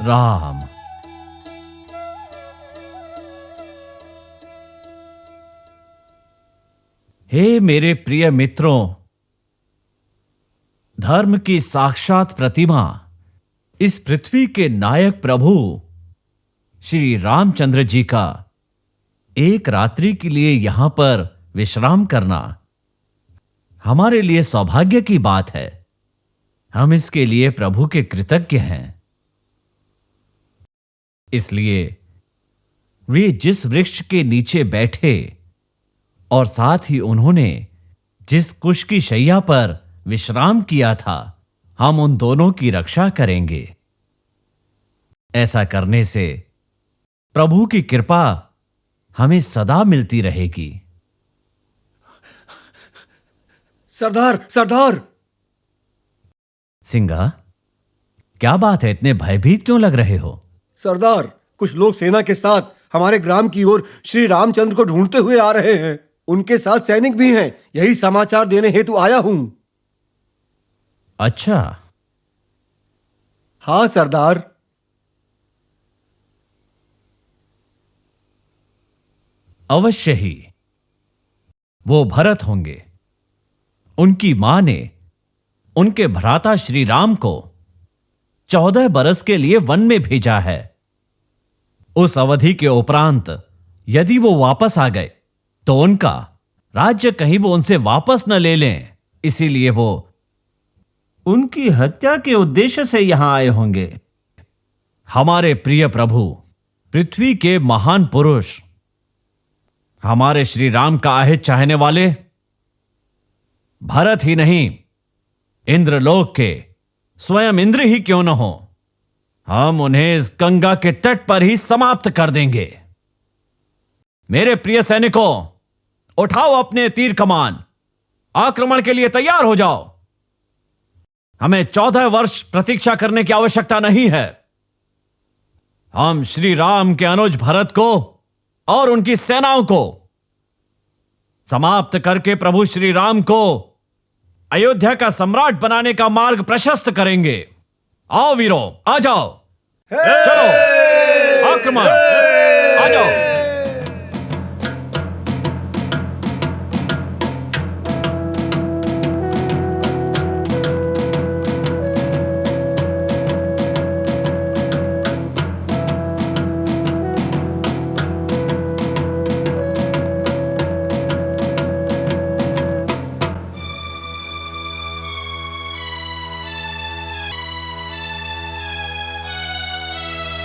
राम। हे मेरे प्रिय मित्रों, धर्म की साक्षात प्रतिमा, इस पृथ्वी के नायक प्रभु श्री रामचंद्र जी का एक रात्रि के लिए यहां पर विश्राम करना हमारे लिए सौभाग्य की बात है। हम इसके लिए प्रभु के कृतज्ञ हैं। इसलिए वे जिस वृक्ष के नीचे बैठे और साथ ही उन्होंने जिस कुश की शैया पर विश्राम किया था, हम उन दोनों की रक्षा करेंगे। ऐसा करने से प्रभु की कृपा हमें सदा मिलती रहेगी। सरदार, सरदार! सिंघा, क्या बात है? इतने भयभीत क्यों लग रहे हो? सरदार, कुछ लोग सेना के साथ हमारे ग्राम की ओर श्री रामचंद्र को ढूंढते हुए आ रहे हैं। उनके साथ सैनिक भी हैं। यही समाचार देने हेतु आया हूं। अच्छा। हाँ सरदार। अवश्य ही वो भरत होंगे। उनकी मां ने उनके भ्राता श्री राम को 14 बरस के लिए वन में भेजा है। उस अवधि के उपरांत यदि वो वापस आ गए तो उनका राज्य कहीं वो उनसे वापस न ले लें, इसीलिए वो उनकी हत्या के उद्देश्य से यहां आए होंगे। हमारे प्रिय प्रभु, पृथ्वी के महान पुरुष, हमारे श्री राम का अहित चाहने वाले भरत ही नहीं, इंद्रलोक के स्वयं इंद्र ही क्यों न हो, हम उन्हें इस गंगा के तट पर ही समाप्त कर देंगे। मेरे प्रिय सैनिकों, उठाओ अपने तीर कमान, आक्रमण के लिए तैयार हो जाओ। हमें 14 वर्ष प्रतीक्षा करने की आवश्यकता नहीं है। हम श्री राम के अनुज भरत को और उनकी सेनाओं को समाप्त करके प्रभु श्री राम को अयोध्या का सम्राट बनाने का मार्ग प्रशस्त करेंगे। आओ वीरों, आ जाओ, चलो आक्रमण, आ जाओ।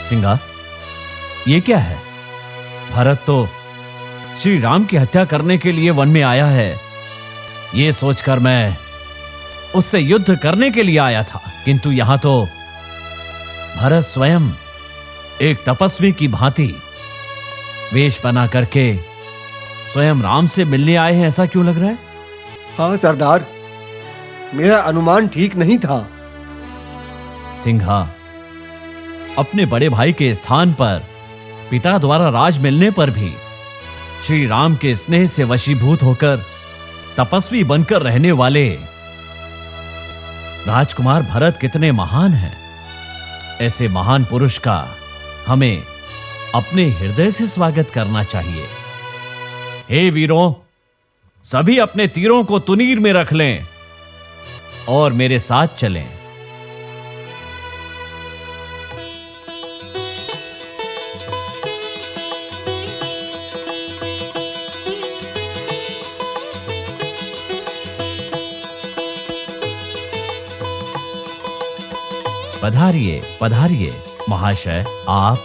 सिंघा, ये क्या है? भरत तो श्री राम की हत्या करने के लिए वन में आया है। ये सोचकर मैं उससे युद्ध करने के लिए आया था, किंतु यहां तो भरत स्वयं एक तपस्वी की भांति वेश बना करके स्वयं राम से मिलने आए हैं। ऐसा क्यों लग रहा है? हाँ सरदार, मेरा अनुमान ठीक नहीं था। सिंघा, अपने बड़े भाई के स्थान पर पिता द्वारा राज मिलने पर भी श्री राम के स्नेह से वशीभूत होकर तपस्वी बनकर रहने वाले राजकुमार भरत कितने महान हैं। ऐसे महान पुरुष का हमें अपने हृदय से स्वागत करना चाहिए। हे वीरों, सभी अपने तीरों को तुनीर में रख लें और मेरे साथ चलें। पधारिए, पधारिए महाशय। आप?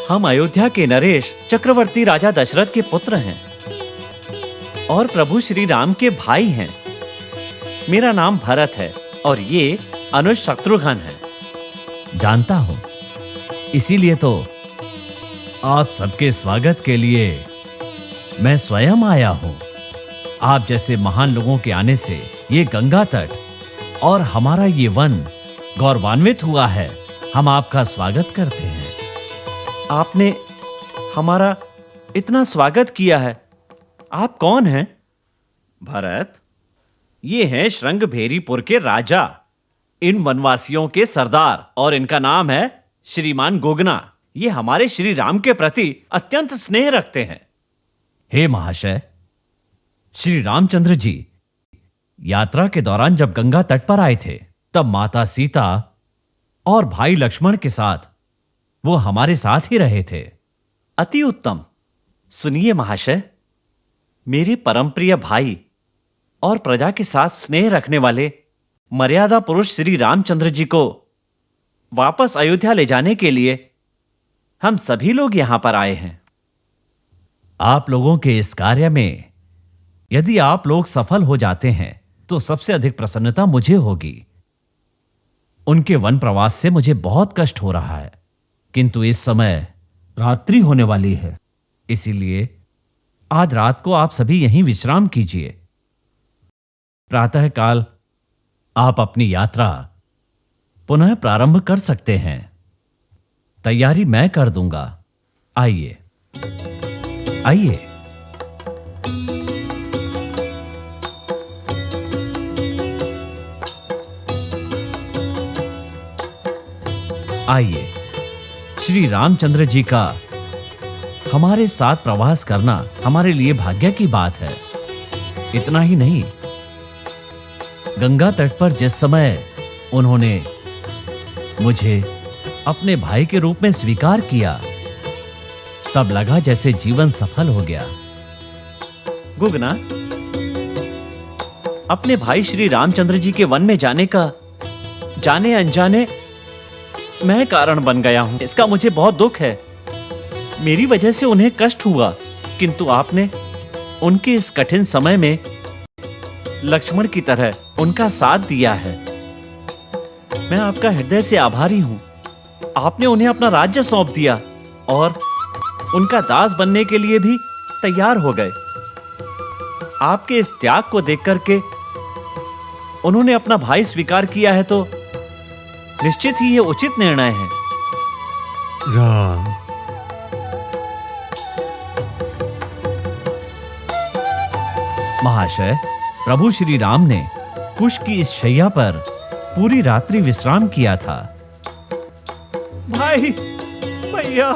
हम अयोध्या के नरेश चक्रवर्ती राजा दशरथ के पुत्र हैं और प्रभु श्री राम के भाई हैं। मेरा नाम भरत है और ये अनुज शत्रुघ्न है। जानता हूं, इसीलिए तो आप सबके स्वागत के लिए मैं स्वयं आया हूं। आप जैसे महान लोगों के आने से ये गंगा तट और हमारा ये वन गौरवान्वित हुआ है। हम आपका स्वागत करते हैं। आपने हमारा इतना स्वागत किया है। आप कौन हैं? भरत, ये हैं श्रृंगभेरीपुर के राजा इन वनवासियों के सरदार और इनका नाम है श्रीमान गोगना। ये हमारे श्री राम के प्रति अत्यंत स्नेह रखते हैं। हे महाशय, श्री रामचंद्र जी यात्रा के दौरान जब गंगा तट पर आए थे तब माता सीता और भाई लक्ष्मण के साथ वो हमारे साथ ही रहे थे। अति उत्तम। सुनिए महाशय, मेरे परमप्रिय भाई और प्रजा के साथ स्नेह रखने वाले मर्यादा पुरुष श्री रामचंद्र जी को वापस अयोध्या ले जाने के लिए हम सभी लोग यहां पर आए हैं। आप लोगों के इस कार्य में यदि आप लोग सफल हो जाते हैं तो सबसे अधिक प्रसन्नता मुझे होगी। उनके वन प्रवास से मुझे बहुत कष्ट हो रहा है, किंतु इस समय रात्रि होने वाली है, इसीलिए आज रात को आप सभी यहीं विश्राम कीजिए। प्रातःकाल आप अपनी यात्रा पुनः प्रारंभ कर सकते हैं। तैयारी मैं कर दूंगा। आइए आइए। आइए, श्री रामचंद्र जी का हमारे साथ प्रवास करना हमारे लिए भाग्य की बात है। इतना ही नहीं, गंगा तट पर जिस समय उन्होंने मुझे अपने भाई के रूप में स्वीकार किया तब लगा जैसे जीवन सफल हो गया। गुगना, अपने भाई श्री रामचंद्र जी के वन में जाने का जाने अनजाने मैं कारण बन गया हूं। इसका मुझे बहुत दुख है। मेरी वजह से उन्हें कष्ट हुआ, किंतु आपने उनके इस कठिन समय में लक्ष्मण की तरह उनका साथ दिया है। मैं आपका हृदय से आभारी हूं। आपने उन्हें अपना राज्य सौंप दिया और उनका दास बनने के लिए भी तैयार हो गए। आपके इस त्याग को देख करके उन्होंने अपना भाई स्वीकार किया है तो निश्चित ही यह उचित निर्णय है। राम, महाशय, प्रभु श्री राम ने कुश की इस शैया पर पूरी रात्रि विश्राम किया था। भाई, भैया,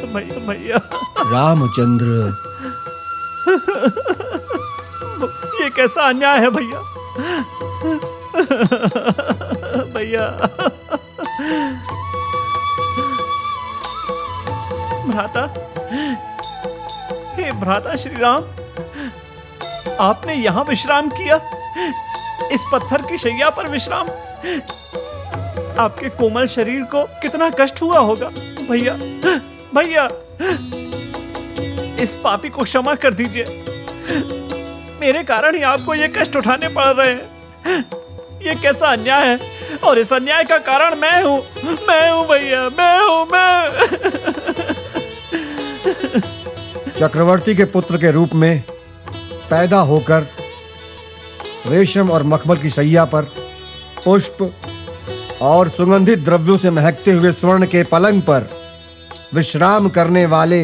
भैया, भैया, रामचंद्र, ये कैसा अन्याय है भैया। भैया, भ्राता, हे भ्राता श्री राम, आपने यहां विश्राम किया, इस पत्थर की शैया पर विश्राम। आपके कोमल शरीर को कितना कष्ट हुआ होगा। भैया, भैया, इस पापी को क्षमा कर दीजिए। मेरे कारण ही आपको ये कष्ट उठाने पड़ रहे हैं। ये कैसा अन्याय है, और इस अन्याय का कारण मैं हूं भैया, मैं। चक्रवर्ती के पुत्र के रूप में पैदा होकर रेशम और मखमल की शैया पर पुष्प और सुगंधित द्रव्यों से महकते हुए स्वर्ण के पलंग पर विश्राम करने वाले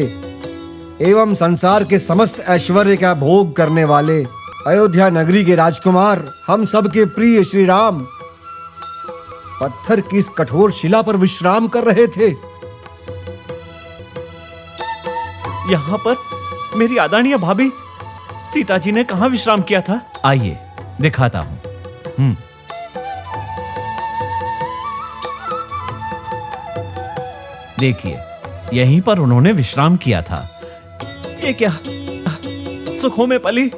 एवं संसार के समस्त ऐश्वर्य का भोग करने वाले अयोध्या नगरी के राजकुमार, हम सब के प्रिय श्री राम पत्थर की इस कठोर शिला पर विश्राम कर रहे थे। यहां पर मेरी आदरणीय भाभी सीता जी ने कहां विश्राम किया था? आइए दिखाता हूं। देखिए, यहीं पर उन्होंने विश्राम किया था। ये क्या सुखों में पली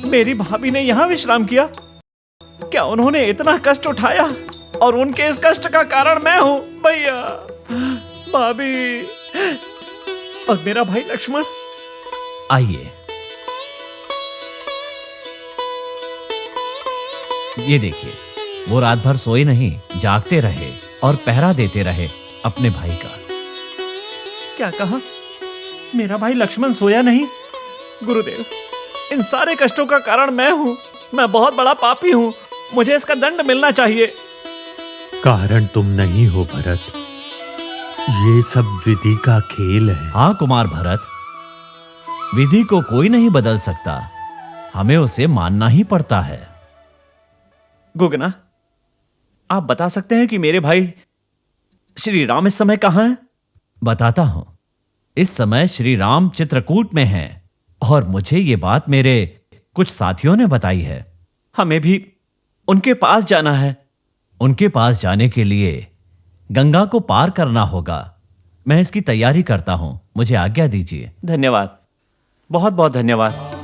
मेरी भाभी ने यहां विश्राम किया? क्या उन्होंने इतना कष्ट उठाया और उनके इस कष्ट का कारण मैं हूं? भैया, भाभी और मेरा भाई लक्ष्मण। आइए, ये देखिए, वो रात भर सोए नहीं, जागते रहे और पहरा देते रहे अपने भाई का। क्या कहा? मेरा भाई लक्ष्मण सोया नहीं? गुरुदेव, इन सारे कष्टों का कारण मैं हूं। मैं बहुत बड़ा पापी हूं। मुझे इसका दंड मिलना चाहिए। कारण तुम नहीं हो भरत, ये सब विधि का खेल है। हाँ कुमार भरत, विधि को कोई नहीं बदल सकता, हमें उसे मानना ही पड़ता है। गुगना, आप बता सकते हैं कि मेरे भाई श्री राम इस समय कहां हैं? बताता हूं। इस समय श्री राम चित्रकूट में हैं और मुझे ये बात मेरे कुछ साथियों ने बताई है। हमें भी उनके पास जाना है। उनके पास जाने के लिए गंगा को पार करना होगा। मैं इसकी तैयारी करता हूं, मुझे आज्ञा दीजिए। धन्यवाद, बहुत बहुत धन्यवाद।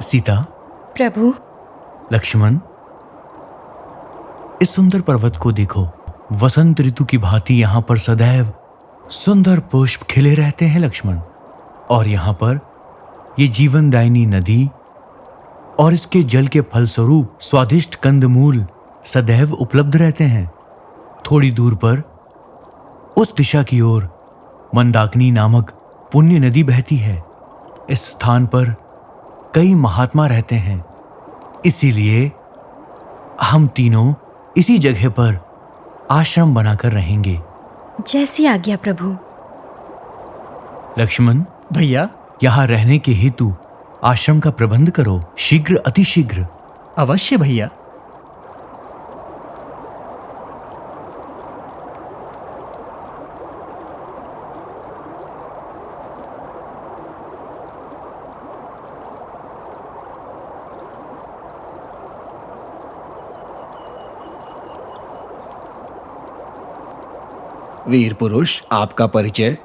सीता, प्रभु। लक्ष्मण, इस सुंदर पर्वत को देखो। वसंत ऋतु की भांति यहां पर सदैव सुंदर पुष्प खिले रहते हैं लक्ष्मण। और यहां पर ये जीवनदायिनी नदी और इसके जल के फलस्वरूप स्वादिष्ट कंदमूल सदैव उपलब्ध रहते हैं। थोड़ी दूर पर उस दिशा की ओर मंदाकिनी नामक पुण्य नदी बहती है। इस स्थान पर कई महात्मा रहते हैं, इसीलिए हम तीनों इसी जगह पर आश्रम बनाकर रहेंगे। जैसी आज्ञा प्रभु। लक्ष्मण, भैया। यहाँ रहने के हेतु आश्रम का प्रबंध करो, शीघ्र, अतिशीघ्र। अवश्य भैया। वीर पुरुष, आपका परिचय?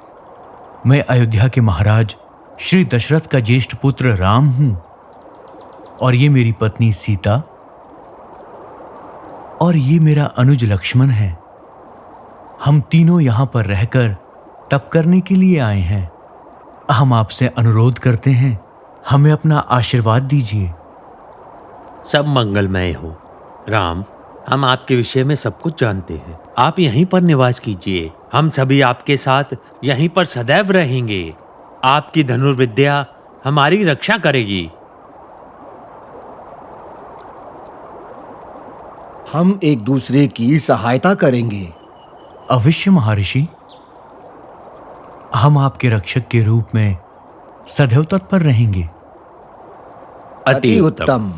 मैं अयोध्या के महाराज श्री दशरथ का ज्येष्ठ पुत्र राम हूं, और ये मेरी पत्नी सीता, और ये मेरा अनुज लक्ष्मण है। हम तीनों यहां पर रहकर तप करने के लिए आए हैं। हम आपसे अनुरोध करते हैं, हमें अपना आशीर्वाद दीजिए। सब मंगलमय हो। राम, हम आपके विषय में सब कुछ जानते हैं। आप यहीं पर निवास कीजिए। हम सभी आपके साथ यहीं पर सदैव रहेंगे। आपकी धनुर्विद्या हमारी रक्षा करेगी। हम एक दूसरे की सहायता करेंगे। अवश्य महर्षि, हम आपके रक्षक के रूप में सदैव तत्पर रहेंगे। अति उत्तम।